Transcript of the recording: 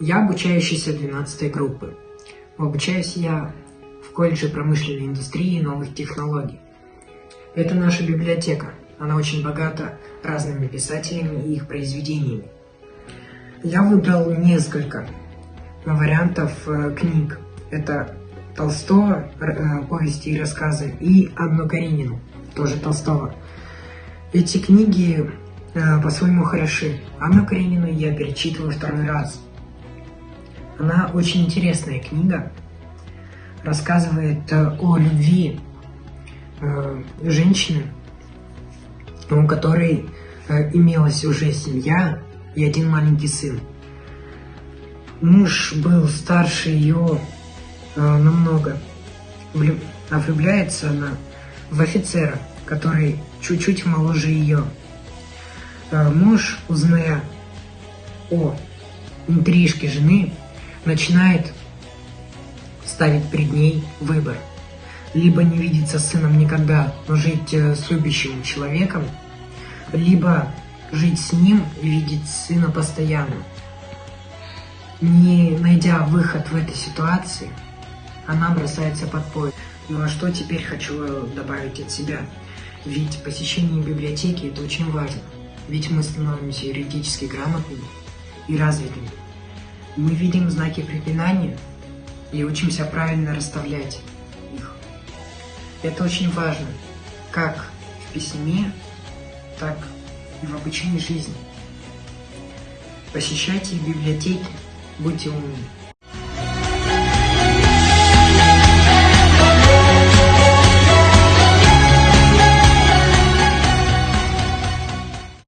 Я обучающийся 12 группы. Обучаюсь я в колледже промышленной индустрии и новых технологий. Это наша библиотека. Она очень богата разными писателями и их произведениями. Я выбрал несколько вариантов книг. Это Толстого, повести и рассказы, и Анну Каренину, тоже Толстого. Эти книги по-своему хороши. Анну Каренину я перечитываю второй раз. Она очень интересная книга, рассказывает о любви женщины, у которой имелась уже семья и один маленький сын. Муж был старше ее намного, а влюбляется она в офицера, который чуть-чуть моложе ее. Муж, узная о интрижке жены, начинает ставить перед ней выбор. Либо не видеться с сыном никогда, но жить с любящим человеком, либо жить с ним и видеть сына постоянно. Не найдя выход в этой ситуации, она бросается под поезд. Ну а что теперь хочу добавить от себя? Ведь посещение библиотеки – это очень важно. Ведь мы становимся юридически грамотными и развитыми. Мы видим знаки препинания и учимся правильно расставлять их. Это очень важно, как в письме, так и в обычной жизни. Посещайте библиотеки, будьте умными.